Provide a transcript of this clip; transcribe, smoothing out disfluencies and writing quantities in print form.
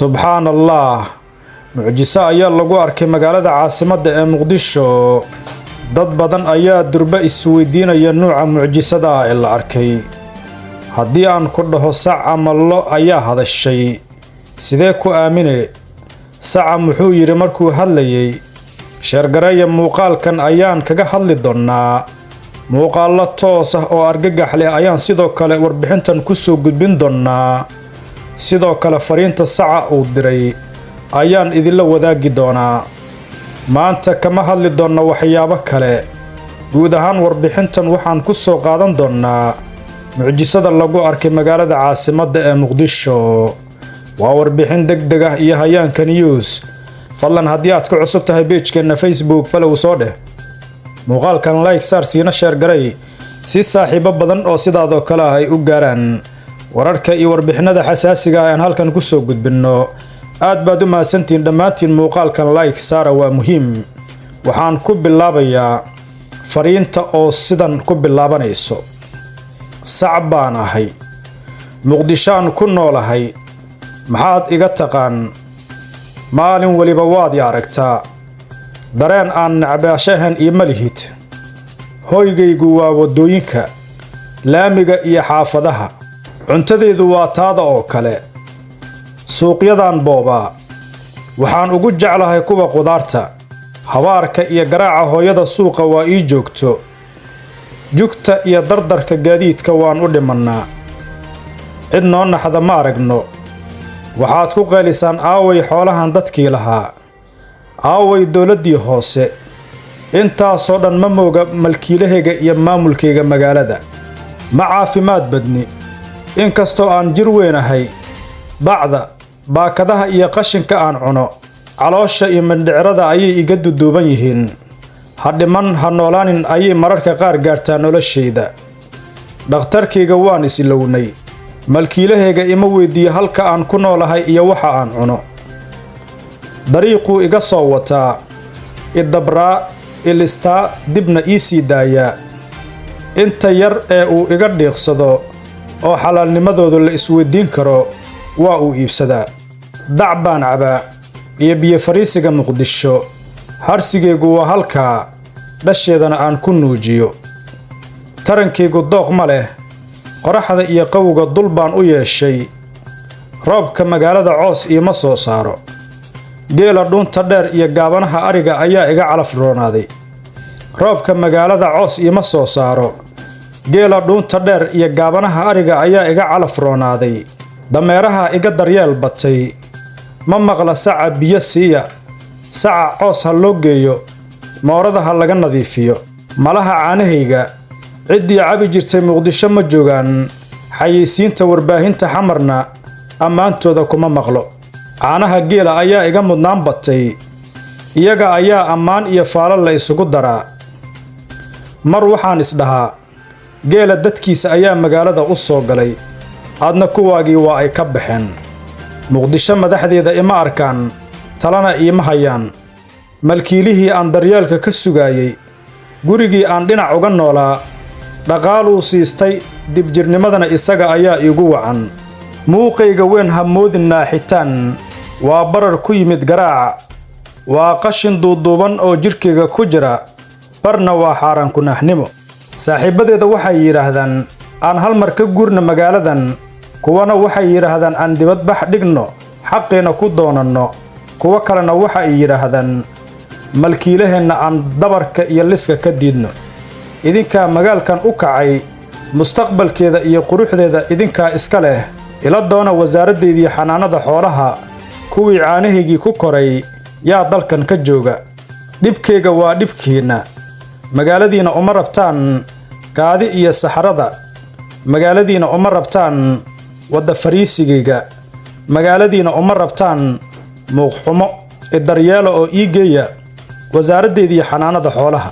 subxaan allah, mucjiso ayaa lagu arkay magaalada caasimadda ee Muqdisho. Dad badan ayaa durba isweydiinaya nuuca mucjisada ah ee la arkay. Haddii aan ku dhaho sac ama lo ayaa hadashay, sidee ku aamine? Saca muxuu yiri markuu hadlayay? Sheergareeya muuqaalkan ayaan kaga hadli doonaa. Muuqaallo toos ah oo argagax leh ayaan sidoo kale warbixintan ku soo gudbin doonaa. Sidoo kale fariinta saca uu diray ayaan idinla wadaagi doonaa. Maanta kama hadli doona waxyaabo kale. Guud ahaan warbixintan waxaan ku soo qaadan doonaa mucjisada lagu arkay magaalada caasimadda ee Muqdisho. Waa warbixin degdeg ah iyo Hayaanka News. Fadlan haddii aad ku cusub tahay page-keena Facebook follow soo dheh. Muuqaalkan like saar siina share garay si saaxiibo badan oo sidaadoo kale ay u gaaraan wararka iyo warbixinada xasaasiga ah aan halkan ku soo gudbino. aad baad u mahadsantiin dhammaantiin. muuqaalkan like saara waa muhiim. waxaan ku bilaabayaa fariinta oo sidan ku bilaabanayso. sac baan ahay, Muqdishaan ku noolahay, maxaad iga taqaan? maalin waliba waad i aragtaa, dareen aan nacbaashahan iyo malihid. hoygaygu waa wadooyinka, laamiga iyo xaafadaha. cuntadeedu waa taada oo kale. suuqyadan boobaa, waxaan ugu jeclahay kuwa qudaarta. habaarka iyo garaaca hooyada suuqa waa ii joogto. jugta iyo dardarka gaadiidka waan u dhimannaa. cid noo naxda ma aragno. waxaad ku qaylisaan aaway xoolahan dadkii lahaa, aaway dowladdii hoose. intaasoo dhan ma mooga malkiilahayga iyo maamulkayga magaalada. ma caafimaad badni, inkastoo aan jir weynahay. bacda, baakadaha iyo qashinka aan cuno, caloosha iyo mindhicirada ayay iga duduuban yihiin. ha dhiman ha noolaanin ayay mararka qaar gaartaa noloshayda. dhakhtarkayga waan isilownay. malkiilahayga ima weydiiye halka aan ku noolahay iyo waxa aan cuno. dariiquu iga soo wataa, idabraa, ilistaa, dibna ii sii daayaa. inta yar ee uu iga dhiiqsado oo xalaalnimadoodu la isweydiin karo waa uu iibsadaa. dac baan cabaa iyo biyo fariisiga Muqdisho. harsigaygu waa halkaa, dhasheedana aan ku nuujiyo. tarankaygu dooq ma leh, qoraxda iyo qawowga dul baan u yeeshay. roobka magaalada coos iima soo saaro. geela dhuunta dheer iyo gaabanaha ariga ayaa iga calaf roonaaday. roobka magaalada coos iima soo saaro. geela dhuunta dheer iyo gaabanaha ariga ayaa iga calaf roonaaday. dameeraha iga daryeel batay. ma maqla saca biyo siiya. saca coos ha loo geeyo, moorada ha laga nadiifiyo. malaha caanahayga, ciddii cabi jirtay Muqdisho ma joogaan. xayeysiinta warbaahinta xamarna ammaantooda kuma maqlo. caanaha geela ayaa iga mudnaan batay. iyaga ayaa ammaan iyo faalo la isugu daraa. mar waxaan isdhahaa, geela dadkiisa ayaa magaalada u soo galay, aadna kuwaagii waa ay ka baxeen. Muqdisho madaxdeeda ima arkaan, talana iima hayaan. malkiilihii aan daryeelka ka sugaayay, gurigii aan dhinac uga noolaa, dhaqaaluu siistay. dibjirnimadana isaga ayaa iigu wacan. muuqayga weyn ha moodin naaxitaan, waa barar ku yimid garaaca. waa qashin duuduuban oo jirkayga ku jira, barna waa xaaraan kunaaxnimo. saaxiibadeeda waxay yidhaahdaan aan hal mar ka guurna magaaladan. kuwana waxay yidhaahdaan aan dibadbax dhigno, xaqiina ku doonanno. kuwo kalena waxa ay yidhaahdaan malkiilaheenna aan dabarka iyo liska ka diidno. idinkaa magaalkan u kacay, mustaqbalkeeda iyo quruxdeeda idinkaa iska leh. ila doona wasaaraddeedii xanaanada xoolaha. kuwii caanahaygii ku koray yaa dalkan ka jooga. dhibkayga waa dhibkiinna. magaaladiina uma rabtaan kaadi iyo saxarada. magaaladiina uma rabtaan wadda fariisigayga. magaaladiina uma rabtaan muuqxumo. idaryeelo oo ii geeya wasaaraddeedii xanaanada xoolaha.